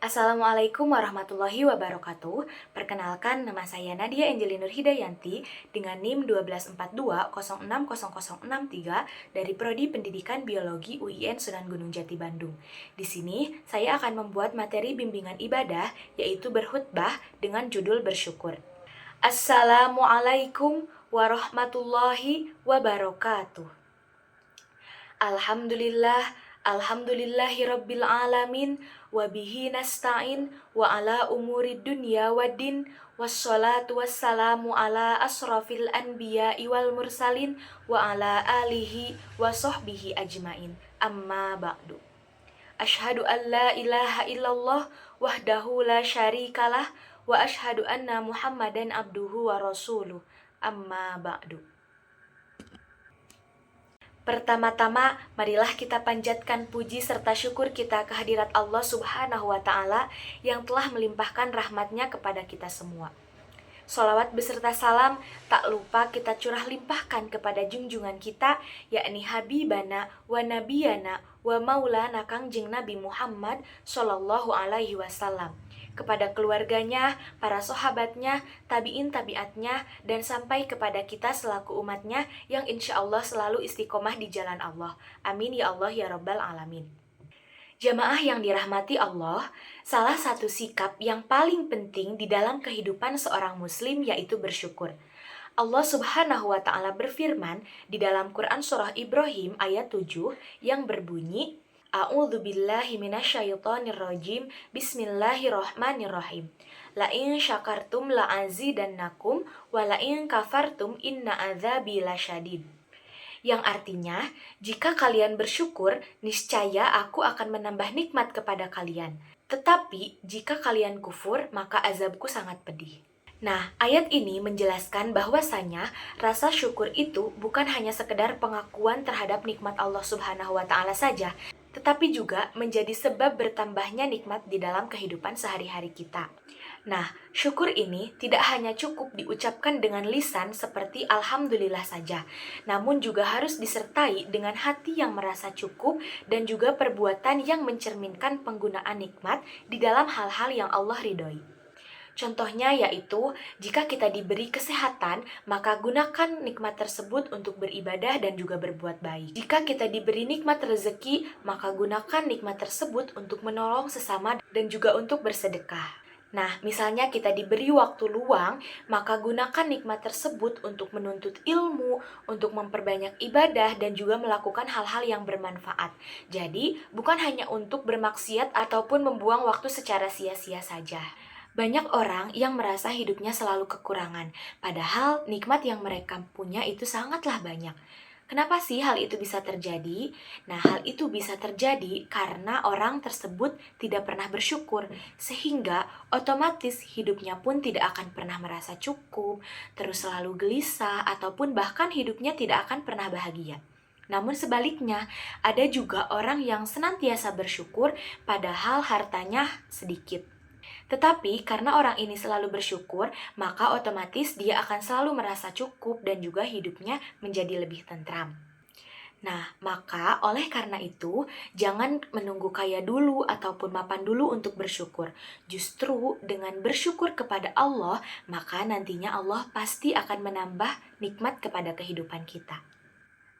Assalamualaikum warahmatullahi wabarakatuh. Perkenalkan, nama saya Nadia Angelina Nur Hidayanti dengan NIM 12120600063 dari Prodi Pendidikan Biologi UIN Sunan Gunung Jati Bandung. Di sini saya akan membuat materi bimbingan ibadah yaitu berkhutbah dengan judul bersyukur. Assalamualaikum warahmatullahi wabarakatuh. Alhamdulillahirabbil alamin wa bihi nasta'in wa ala umuri dunya waddin wassalatu wassalamu ala asrafil anbiya'i wal mursalin wa ala alihi wa sahbihi ajmain. Amma ba'du. Asyhadu an la ilaha illallah wahdahu la syarikalah wa asyhadu anna Muhammadan abduhu wa rasuluh. Amma ba'du. Pertama-tama, marilah kita panjatkan puji serta syukur kita kehadirat Allah Subhanahu wa Ta'ala yang telah melimpahkan rahmatnya kepada kita semua. Sholawat beserta salam tak lupa kita curah limpahkan kepada junjungan kita, yakni Habibana wa Nabiyana wa Maulana Kangjeng Nabi Muhammad Sallallahu Alaihi Wasallam, kepada keluarganya, para sahabatnya, tabi'in tabi'atnya, dan sampai kepada kita selaku umatnya yang insya Allah selalu istiqomah di jalan Allah. Amin ya Allah ya Rabbal Alamin. Jamaah yang dirahmati Allah, salah satu sikap yang paling penting di dalam kehidupan seorang muslim yaitu bersyukur. Allah Subhanahu wa Ta'ala berfirman di dalam Quran Surah Ibrahim ayat 7 yang berbunyi, A'udzubillahi minasyaitonirrajim. Bismillahirrahmanirrahim. La in syakartum la azidannakum wa la in kafartum inna adzabi lasyadid. Yang artinya, jika kalian bersyukur, niscaya aku akan menambah nikmat kepada kalian. Tetapi jika kalian kufur, maka azabku sangat pedih. Nah, ayat ini menjelaskan bahwasanya rasa syukur itu bukan hanya sekedar pengakuan terhadap nikmat Allah Subhanahu wa Ta'ala saja, tetapi juga menjadi sebab bertambahnya nikmat di dalam kehidupan sehari-hari kita. Nah, syukur ini tidak hanya cukup diucapkan dengan lisan seperti alhamdulillah saja, namun juga harus disertai dengan hati yang merasa cukup dan juga perbuatan yang mencerminkan penggunaan nikmat di dalam hal-hal yang Allah ridhoi. Contohnya yaitu, jika kita diberi kesehatan, maka gunakan nikmat tersebut untuk beribadah dan juga berbuat baik. Jika kita diberi nikmat rezeki, maka gunakan nikmat tersebut untuk menolong sesama dan juga untuk bersedekah. Nah, misalnya kita diberi waktu luang, maka gunakan nikmat tersebut untuk menuntut ilmu, untuk memperbanyak ibadah, dan juga melakukan hal-hal yang bermanfaat. Jadi, bukan hanya untuk bermaksiat ataupun membuang waktu secara sia-sia saja. Banyak orang yang merasa hidupnya selalu kekurangan, padahal nikmat yang mereka punya itu sangatlah banyak. Kenapa sih hal itu bisa terjadi? Nah, hal itu bisa terjadi karena orang tersebut tidak pernah bersyukur, sehingga otomatis hidupnya pun tidak akan pernah merasa cukup, terus selalu gelisah, ataupun bahkan hidupnya tidak akan pernah bahagia. Namun sebaliknya, ada juga orang yang senantiasa bersyukur padahal hartanya sedikit. Tetapi karena orang ini selalu bersyukur, maka otomatis dia akan selalu merasa cukup dan juga hidupnya menjadi lebih tentram. Nah, maka oleh karena itu, jangan menunggu kaya dulu ataupun mapan dulu untuk bersyukur. Justru dengan bersyukur kepada Allah, maka nantinya Allah pasti akan menambah nikmat kepada kehidupan kita.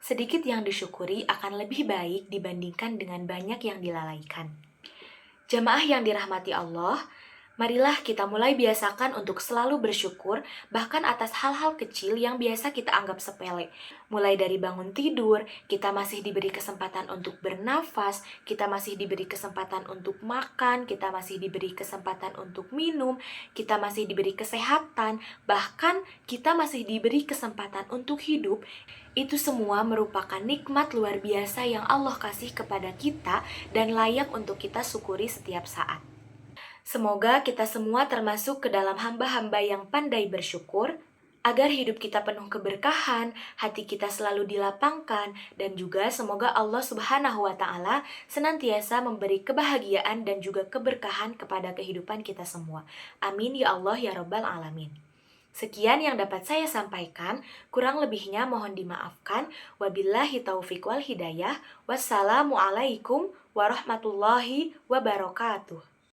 Sedikit yang disyukuri akan lebih baik dibandingkan dengan banyak yang dilalaikan. Jamaah yang dirahmati Allah, marilah kita mulai biasakan untuk selalu bersyukur, bahkan atas hal-hal kecil yang biasa kita anggap sepele. Mulai dari bangun tidur, kita masih diberi kesempatan untuk bernafas, kita masih diberi kesempatan untuk makan, kita masih diberi kesempatan untuk minum, kita masih diberi kesehatan, bahkan kita masih diberi kesempatan untuk hidup. Itu semua merupakan nikmat luar biasa yang Allah kasih kepada kita dan layak untuk kita syukuri setiap saat. Semoga kita semua termasuk ke dalam hamba-hamba yang pandai bersyukur, agar hidup kita penuh keberkahan, hati kita selalu dilapangkan, dan juga semoga Allah Subhanahu wa Ta'ala senantiasa memberi kebahagiaan dan juga keberkahan kepada kehidupan kita semua. Amin ya Allah ya Rabbal Alamin. Sekian yang dapat saya sampaikan, kurang lebihnya mohon dimaafkan. Wabillahi taufiq wal hidayah. Wassalamualaikum warahmatullahi wabarakatuh.